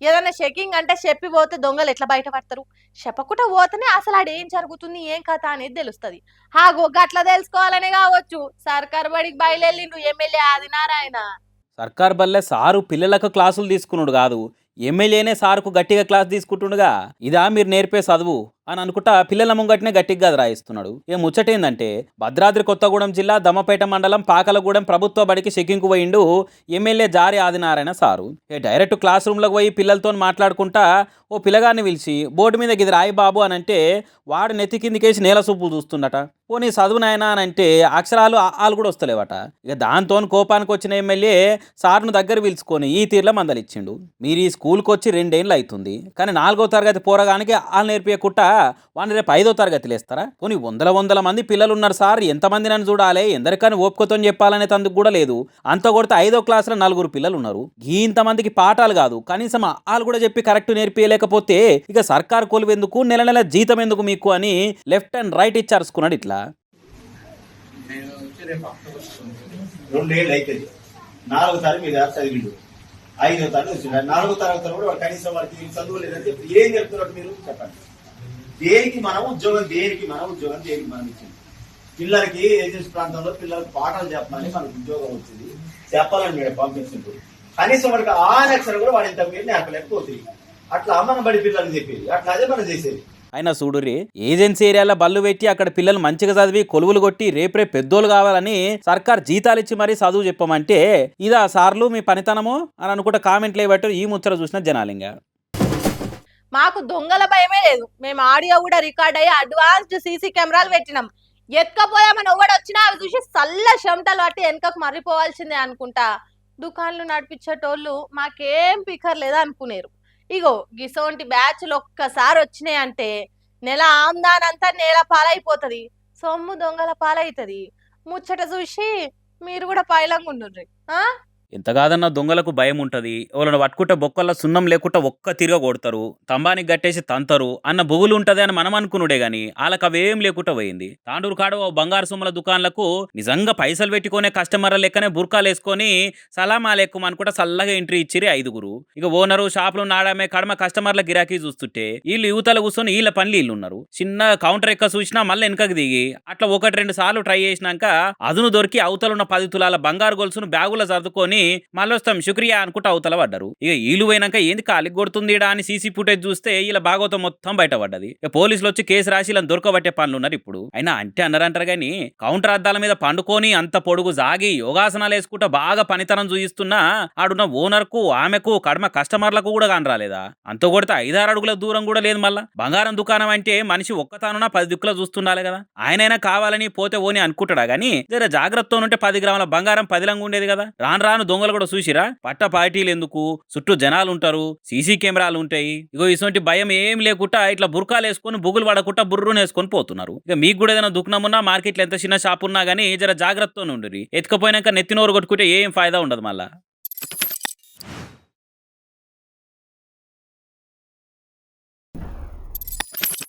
ఏదైనా చెకింగ్ అంటే చెప్పి పోతే దొంగలు ఎట్లా బయటపడతారు? చెప్పకుండా పోతేనే అసలు ఆడ ఏం జరుగుతుంది ఏం కథ అనేది తెలుస్తుంది. హాగో గట్లా తెలుసుకోవాలనే కావచ్చు సర్కారు బడికి బయలుదేరిండు ఎమ్మెల్యే ఆదినారాయణ. సర్కార్ బల్లే సారు పిల్లలకు క్లాసులు తీసుకున్నాడు కాదు, ఎమ్మెల్యేనే సారుకు గట్టిగా క్లాస్ తీసుకుంటుండగా. ఇదా మీరు నేర్పే చదువు అని అనుకుంటా పిల్లల ముంగట్నే గట్టిగా రాయిస్తున్నాడు. ఇక ముచ్చటేందంటే భద్రాద్రి కొత్తగూడెం జిల్లా దమ్మపేట మండలం పాకలగూడెం ప్రభుత్వ బడికి చెక్కింకు పోయిండు ఎమ్మెల్యే జారి ఆదినారాయణ సారు. డైరెక్ట్ క్లాస్ రూమ్లోకి పోయి పిల్లలతో మాట్లాడుకుంటా ఓ పిల్లగాన్ని పిలిచి బోర్డు మీద గిది రాయి బాబు అని అంటే వాడు నెత్తి కిందికేసి నేల సూపులు చూస్తుండట. పోనీ చదువు నాయనా అని అంటే అక్షరాలు ఆలు కూడా వస్తలేవట. ఇక దాంతో కోపానికి వచ్చిన ఎమ్మెల్యే సార్ను దగ్గర పిలుచుకొని ఈ తీర్లో మందలిచ్చిండు. మీరు ఈ స్కూల్కి వచ్చి 2 ఏళ్ళు అవుతుంది, కానీ 4వ తరగతి పోరగానికి ఆలు నేర్పించకుండా వాడిని రేపు 5వ తరగతి లేస్తారా? పోనీ వందల మంది పిల్లలు ఉన్నారు సార్, ఎంతమంది నన్ను చూడాలి, ఎందరికని ఓపుకతో చెప్పాలనే తందుకు కూడా లేదు. అంత కొడితే 5వ క్లాసులో 4 పిల్లలు ఉన్నారు. ఇంతమందికి పాఠాలు కాదు కనీసం ఆలు కూడా చెప్పి కరెక్ట్ నేర్పించలేకపోతే ఇక సర్కారు కొలువెందుకు, నెల నెల జీతం ఎందుకు మీకు అని లెఫ్ట్ అండ్ రైట్ ఇచ్చి అరుచుకున్నాడు. ఇట్లా 2 ఏళ్ళు అవుతుంది, 4వ తరగతి మీద చదివిండు, 5వ తరగతి వచ్చిండు, 4వ తరగతి కూడా కనీసం వారికి చదువు లేదంటే ఏం చెప్తున్నట్టు మీరు చెప్పండి. దేనికి మనం ఉద్యోగం, దేనికి మనం ఉద్యోగం, దేనికి మనం ఇచ్చింది? పిల్లలకి ఏజెన్సీ ప్రాంతంలో పిల్లలకు పాఠాలు చెప్పాలని మనకు ఉద్యోగం వచ్చింది, చెప్పాలని మీరు పంపించినప్పుడు కనీసం వాడికి ఆ అక్షరం కూడా వాడి ఇంత మీరు నేర్పలేకపోతుంది. అట్లా మన బడి పిల్లలకి చెప్పేది, అట్లా అదే మనం చేసేది. అయినా చూడురి, ఏజెన్సీ ఏరియాలో బళ్ళు పెట్టి అక్కడ పిల్లలు మంచిగా చదివి కొలువులు కొట్టి రేపే పెద్దోళ్ళు కావాలని సర్కార్ జీతాలు ఇచ్చి మరీ చదువు చెప్పమంటే ఇదా సార్లు మీ పనితనము అని అనుకుంటే కామెంట్లు వేయబట్టు ఈ ముచ్చట చూసిన జనాలింగా. మాకు దొంగల భయమే లేదు, మేము ఆడియో కూడా రికార్డ్ అయ్యి అడ్వాన్స్డ్ సీసీ కెమెరాలు పెట్టినాం. ఎత్తుకపోయామని ఎవడు వచ్చినా అవి చూసి చల్ల చెమటలు పట్టి వెనకకు మర్రిపోవాల్సిందే అనుకుంటా దుకాన్లు నడిపించేటోళ్ళు మాకేం పికర్ లేదా అనుకునేరు. ఇగో గిసోంటి బ్యాచ్లు ఒక్కసారి వచ్చినాయి అంటే నెల ఆమ్దానంతా నేల పాలైపోతుంది, సొమ్ము దొంగల పాలైతుంది. ముచ్చట చూసి మీరు కూడా పైలంగా ఉండుర్రి. ఎంత కాదన్నా దొంగలకు భయం ఉంటుంది. వాళ్ళని పట్టుకుంటే బొక్కల్లో సున్నం లేకుండా ఒక్క తిరగ కొడతారు, తంబానికి గట్టేసి తంతరు అన్న బొగులు ఉంటుంది అని మనం అనుకున్నాడే గాని వాళ్ళకి అవేం లేకుండా పోయింది. తాండూరు కాడ బంగారు సొమ్ముల దుకాణాలకు నిజంగా పైసలు పెట్టుకునే కస్టమర్ల లెక్కనే బుర్కాలు వేసుకొని సలాం అలైకుం అనుకుంటా చల్లగా ఎంట్రీ ఇచ్చిరి 5గురు. ఇక ఓనరు షాపులు నాడమే కడమ కస్టమర్ల గిరాకీ చూస్తుంటే వీళ్ళు యువతల కూర్చొని వీళ్ళ పనులు వీళ్ళు ఉన్నారు. చిన్న కౌంటర్ ఎక్క చూసినా మళ్ళీ వెనకకి దిగి అట్లా 1-2 సార్లు ట్రై చేసినాక అదును దొరికి అవతలున్న 10 తులాల బంగారు గొలుసును బ్యాగులో సర్దుకొని మళ్ళొస్తాం శుక్రియా అనుకుంటా అవతల పడ్డారు. ఇక వీళ్ళు పోయినాక ఏంది కాలికి కొడుతుంది అని సీసీ ఫుటేజ్ చూస్తే వీళ్ళ భాగవతం మొత్తం బయటపడ్డది. ఇక పోలీసులు వచ్చి కేసు రాసి ఇలా దొరకబట్టే పనులు ఉన్నారు ఇప్పుడు. అయినా అంటే అన్నారంటారు గాని కౌంటర్ అద్దాల మీద పండుకొని అంత పొడుగు జాగి యోగాసనాలు వేసుకుంటా బాగా పనితనం చూయిస్తున్నా ఆడున్న ఓనర్ కు ఆమెకు కడమ కస్టమర్లకు కూడా కానరాలేదా? అంత కొడితే 5-6 అడుగుల దూరం కూడా లేదు. మళ్ళా బంగారం దుకాణం అంటే మనిషి ఒక్కతానున్నా 10 దిక్కులా చూస్తుండాలి కదా. ఆయనైనా కావాలని పోతే ఓని అనుకుంటాడా గానీ జర జాగ్రత్తతో ఉంటే 10 గ్రాముల బంగారం 10 లంగా ఉండేది కదా. రాను రాను దొంగలు కూడా చూసిరా పట్ట పార్టీలు ఎందుకు, చుట్టూ జనాలు ఉంటారు, సీసీ కెమెరాలు ఉంటాయి. ఇగో ఇటువంటి భయం ఏం లేకుండా ఇట్లా బుర్కాలు వేసుకొని బుగులు పడకుండా బుర్రును వేసుకొని పోతున్నారు. ఇక మీకు కూడా ఏదైనా దుకాణం ఉన్నా మార్కెట్లో ఎంత చిన్న షాప్ ఉన్నా గానీ జర జాగ్రత్తతో ఉండుర్రి. ఎత్తుకపోయినాక నెత్తినోరు కొట్టుకుంటే ఏం ఫాయిదా ఉండదు మళ్ళా.